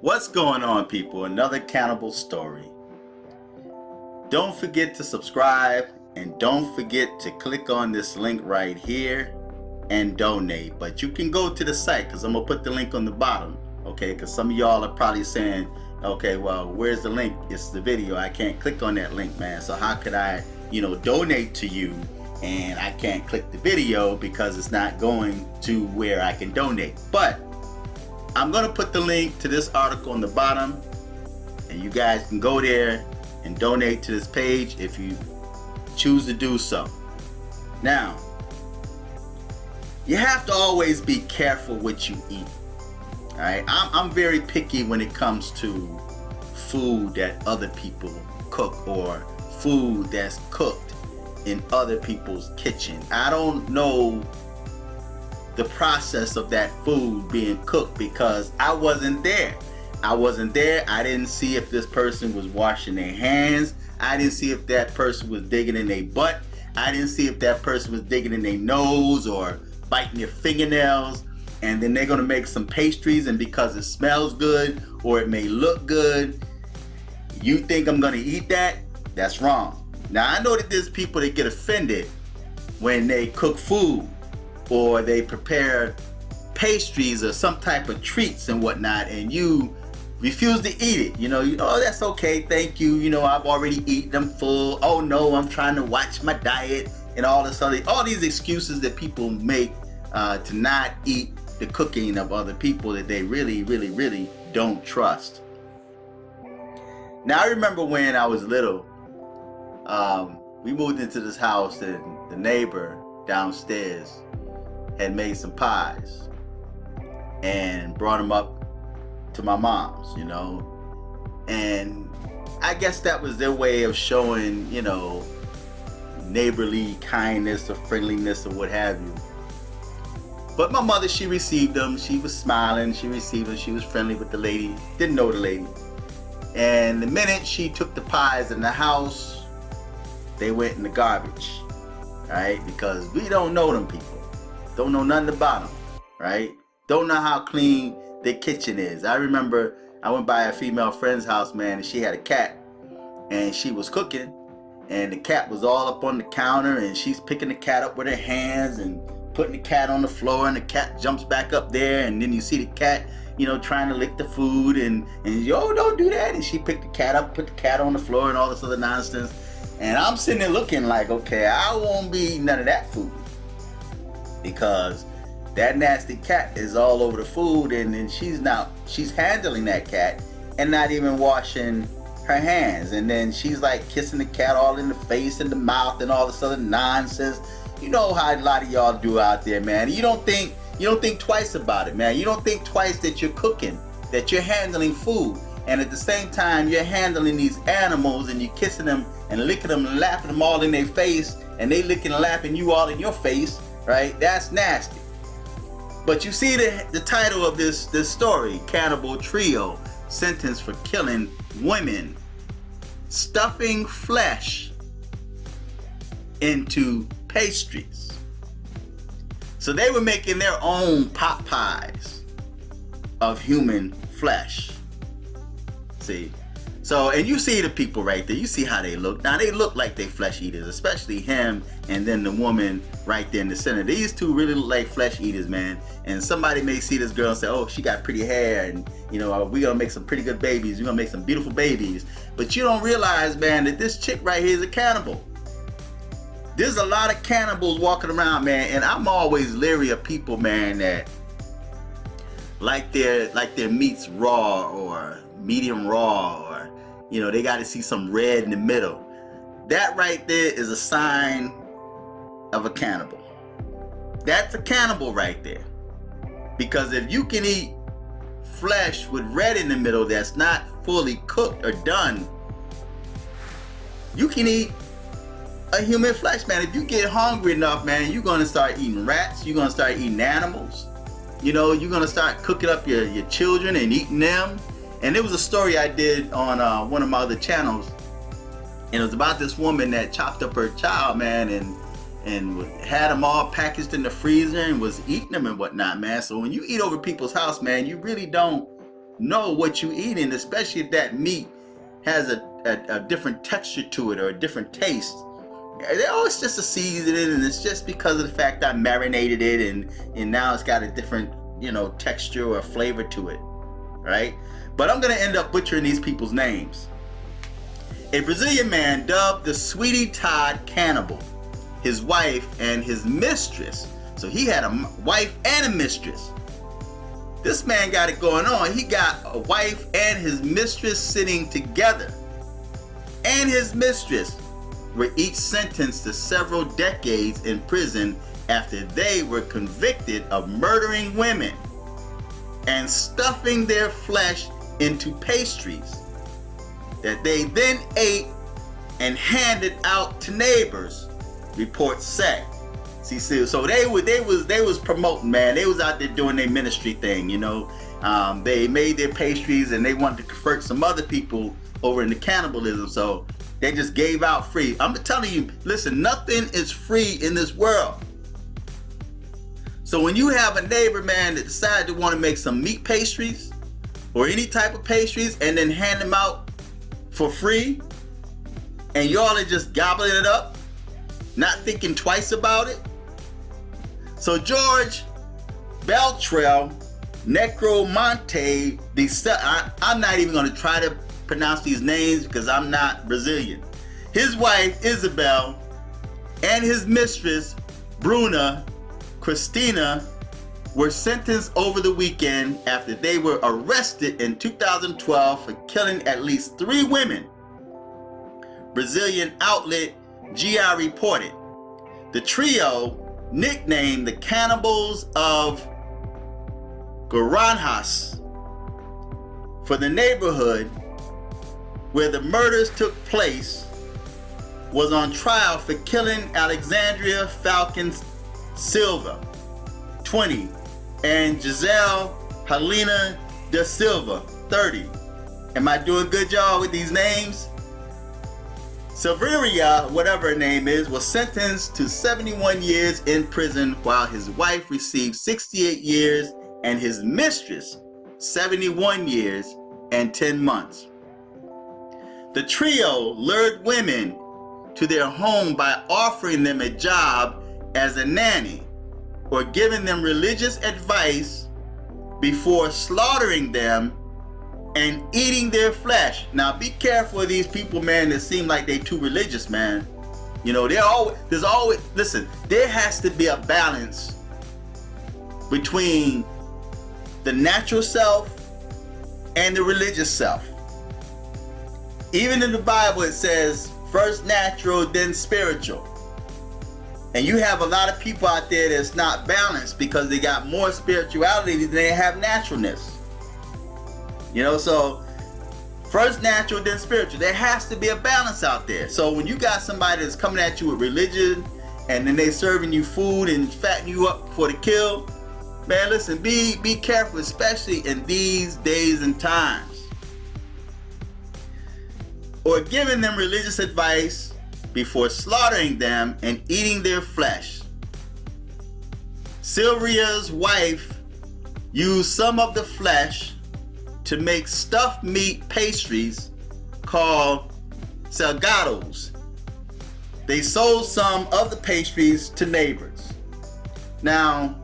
What's going on, people? Another cannibal story. Don't forget to subscribe and don't forget to click on this link right here and donate. But you can go to the site because I'm gonna put the link on the bottom, okay? Because some of y'all are probably saying, okay, well, where's the link? It's the video. I can't click on that link, man. So how could I, donate to you and I can't click the video because it's not going to where I can donate? But I'm gonna put the link to this article on the bottom, and you guys can go there and donate to this page if you choose to do so. Now, you have to always be careful what you eat. All right, I'm very picky when it comes to food that other people cook or food that's cooked in other people's kitchen. I don't know the process of that food being cooked because I wasn't there. I didn't see if this person was washing their hands. I didn't see if that person was digging in their butt. I didn't see if that person was digging in their nose or biting their fingernails. And then they're gonna make some pastries, and because it smells good or it may look good, you think I'm gonna eat that? That's wrong. Now, I know that there's people that get offended when they cook food or they prepare pastries or some type of treats and whatnot, and you refuse to eat it. Oh, that's okay, thank you. I've already eaten, I'm full. Oh no, I'm trying to watch my diet and all these excuses that people make to not eat the cooking of other people that they really, really, really don't trust. Now, I remember when I was little, we moved into this house and the neighbor downstairs had made some pies and brought them up to my mom's, and I guess that was their way of showing, neighborly kindness or friendliness or what have you. But my mother, she received them. She was smiling. She received them. She was friendly with the lady. Didn't know the lady. And the minute she took the pies in the house, they went in the garbage, right? Because we don't know them people. Don't know nothing about them, right? Don't know how clean their kitchen is. I remember I went by a female friend's house, man, and she had a cat, and she was cooking, and the cat was all up on the counter, and she's picking the cat up with her hands and putting the cat on the floor, and the cat jumps back up there, and then you see the cat, trying to lick the food, and yo, don't do that. And she picked the cat up, put the cat on the floor, and all this other nonsense. And I'm sitting there looking like, okay, I won't be eating none of that food, because that nasty cat is all over the food, and then she's handling that cat and not even washing her hands, and then she's like kissing the cat all in the face and the mouth and all this other nonsense. You know how a lot of y'all do out there, man. You don't think twice about it, man. You don't think twice that you're cooking, that you're handling food, and at the same time you're handling these animals and you're kissing them and licking them and lapping them all in their face, and they licking and lapping you all in your face, right? That's nasty. But you see the title of this story, Cannibal Trio sentenced for killing women, stuffing flesh into pastries. So they were making their own pot pies of human flesh. See? So, and you see the people right there. You see how they look. Now, they look like they flesh eaters, especially him and then the woman right there in the center. These two really look like flesh eaters, man. And somebody may see this girl and say, oh, she got pretty hair, and, we're going to make some pretty good babies. We're going to make some beautiful babies. But you don't realize, man, that this chick right here is a cannibal. There's a lot of cannibals walking around, man. And I'm always leery of people, man, that like their meats raw or medium raw, or they got to see some red in the middle. That right there is a sign of a cannibal. That's a cannibal right there. Because if you can eat flesh with red in the middle that's not fully cooked or done, you can eat a human flesh, man. If you get hungry enough, man, you're gonna start eating rats. You're gonna start eating animals. You're gonna start cooking up your children and eating them. And there was a story I did on one of my other channels, and it was about this woman that chopped up her child, man, and had them all packaged in the freezer and was eating them and whatnot, man. So when you eat over people's house, man, you really don't know what you're eating, especially if that meat has a different texture to it or a different taste. Oh, it's just a seasoning, and it's just because of the fact I marinated it, and now it's got a different, texture or flavor to it, right? But I'm gonna end up butchering these people's names. A Brazilian man dubbed the Sweetie Todd Cannibal, his wife and his mistress. So he had a wife and a mistress. This man got it going on. He got a wife and his mistress sitting together. And his mistress were each sentenced to several decades in prison after they were convicted of murdering women and stuffing their flesh into pastries that they then ate and handed out to neighbors, reports say. See, so they was promoting, man. They was out there doing their ministry thing, They made their pastries and they wanted to convert some other people over into cannibalism, so they just gave out free. I'm telling you, listen, nothing is free in this world. So when you have a neighbor, man, that decides to want to make some meat pastries or any type of pastries and then hand them out for free, and y'all are just gobbling it up, not thinking twice about it. So George Beltrell Necromonte, I'm not even going to try to pronounce these names because I'm not Brazilian. His wife Isabel and his mistress Bruna Cristina were sentenced over the weekend after they were arrested in 2012 for killing at least 3 women. Brazilian outlet GI reported. The trio, nicknamed the Cannibals of Guarulhos, for the neighborhood where the murders took place, was on trial for killing Alexandria Falcon Silva, 20, and Giselle Helena da Silva, 30. Am I doing good, y'all, with these names? Silveria, whatever her name is, was sentenced to 71 years in prison, while his wife received 68 years and his mistress 71 years and 10 months. The trio lured women to their home by offering them a job as a nanny or giving them religious advice before slaughtering them and eating their flesh. Now be careful of these people, man, that seem like they too religious, man. There has to be a balance between the natural self and the religious self. Even in the Bible it says first natural, then spiritual. And you have a lot of people out there that's not balanced because they got more spirituality than they have naturalness. So first natural, then spiritual. There has to be a balance out there. So when you got somebody that's coming at you with religion and then they serving you food and fatten you up for the kill, man, listen, be careful, especially in these days and times. Or giving them religious advice before slaughtering them and eating their flesh. Silveria's wife used some of the flesh to make stuffed meat pastries called salgados. They sold some of the pastries to neighbors. Now,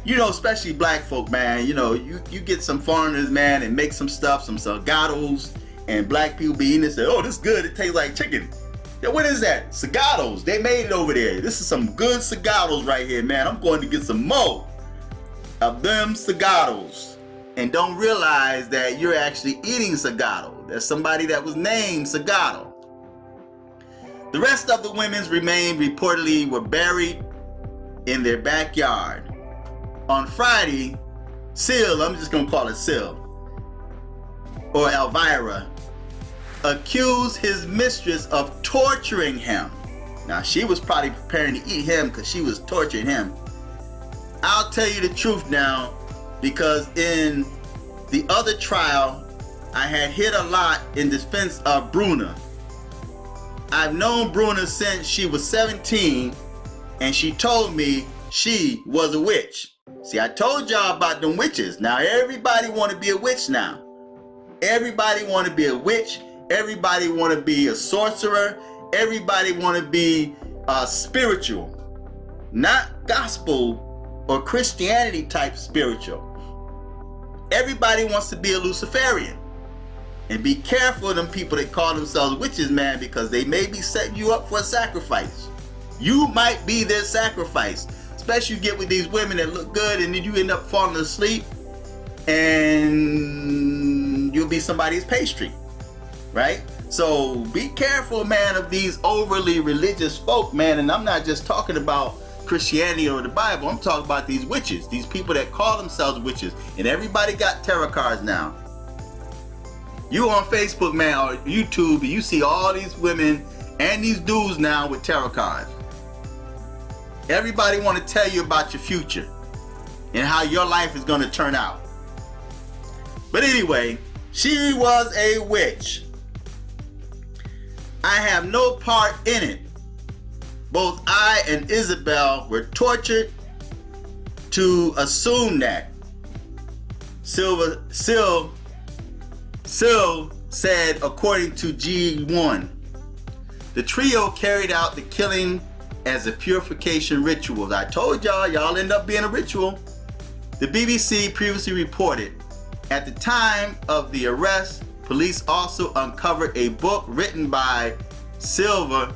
especially black folk, man, you get some foreigners, man, and make some stuff, some salgados, and black people be eating it and say, oh, this is good, it tastes like chicken. Yeah, what is that? Salgados. They made it over there. This is some good salgados right here, man. I'm going to get some more of them salgados. And don't realize that you're actually eating salgado. There's somebody that was named Salgado. The rest of the women's remains reportedly were buried in their backyard. On Friday, Sil, I'm just going to call it Sil, or Elvira, accused his mistress of torturing him. Now, she was probably preparing to eat him because she was torturing him. I'll tell you the truth now, because in the other trial, I had hit a lot in defense of Bruna. I've known Bruna since she was 17, and she told me she was a witch. See, I told y'all about them witches. Now everybody want to be a witch now. Everybody want to be a witch. Everybody want to be a sorcerer. Everybody want to be spiritual. Not gospel or Christianity type spiritual. Everybody wants to be a Luciferian. And be careful of them people that call themselves witches, man, because they may be setting you up for a sacrifice. You might be their sacrifice. Especially you get with these women that look good and then you end up falling asleep and you'll be somebody's pastry, right? So be careful, man, of these overly religious folk, man. And I'm not just talking about Christianity or the Bible. I'm talking about these witches, these people that call themselves witches. And everybody got tarot cards now. You on Facebook, man, or YouTube, and you see all these women and these dudes now with tarot cards. Everybody want to tell you about your future and how your life is going to turn out. But anyway, she was a witch. I have no part in it. Both I and Isabel were tortured to assume that. Syl said, according to G1, the trio carried out the killing as a purification ritual. I told y'all end up being a ritual. The BBC previously reported, at the time of the arrest, police also uncovered a book written by Silver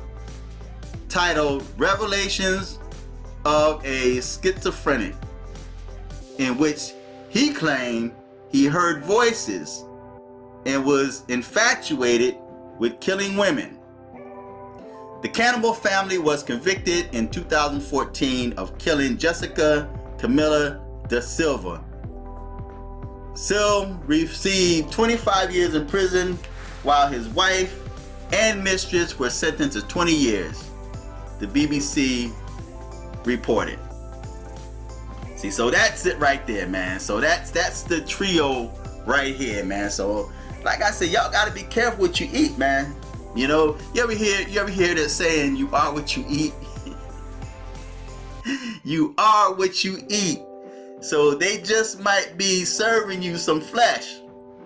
titled Revelations of a Schizophrenic, in which he claimed he heard voices and was infatuated with killing women. The Cannibal family was convicted in 2014 of killing Jessica Camila da Silva. Sil received 25 years in prison, while his wife and mistress were sentenced to 20 years, the BBC reported. See, so that's it right there, man. So that's the trio right here, man. So like I said, y'all gotta be careful what you eat, man. You know, you ever hear that saying, you are what you eat? You are what you eat. So they just might be serving you some flesh,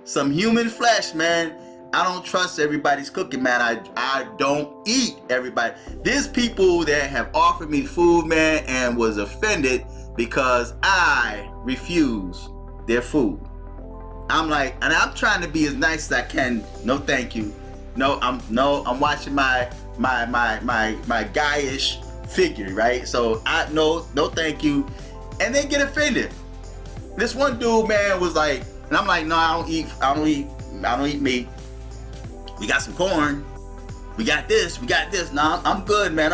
some human flesh, man. I don't trust everybody's cooking, man. I don't eat everybody. There's people that have offered me food, man, and was offended because I refuse their food. I'm like, and I'm trying to be as nice as I can. No, thank you. I'm watching my guyish figure, right? So no thank you. And they get offended. This one dude, man, was like, and I'm like, no, I don't eat meat. We got some corn. We got this. No, I'm good, man.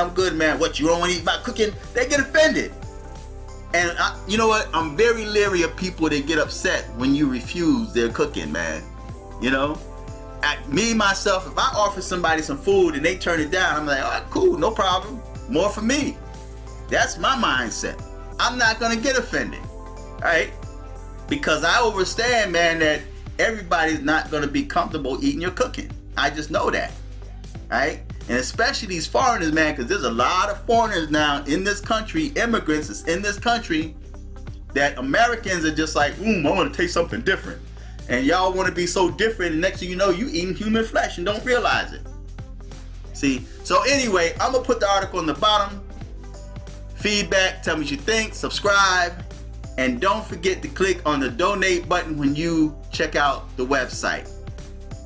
What, you don't want to eat my cooking? They get offended. And you know what? I'm very leery of people that get upset when you refuse their cooking, man. You know? Me, myself, if I offer somebody some food and they turn it down, I'm like, all right, cool, no problem. More for me. That's my mindset. I'm not going to get offended, right? Because I understand, man, that everybody's not going to be comfortable eating your cooking. I just know that, right? And especially these foreigners, man, because there's a lot of foreigners now in this country, immigrants is in this country, that Americans are just like, I want to taste something different. And y'all want to be so different, and next thing you know, you eating human flesh and don't realize it. See? So anyway, I'm going to put the article on the bottom. Feedback, tell me what you think, subscribe, and don't forget to click on the donate button when you check out the website.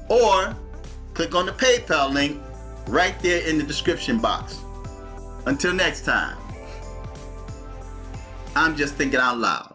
Or click on the PayPal link right there in the description box. Until next time, I'm just thinking out loud.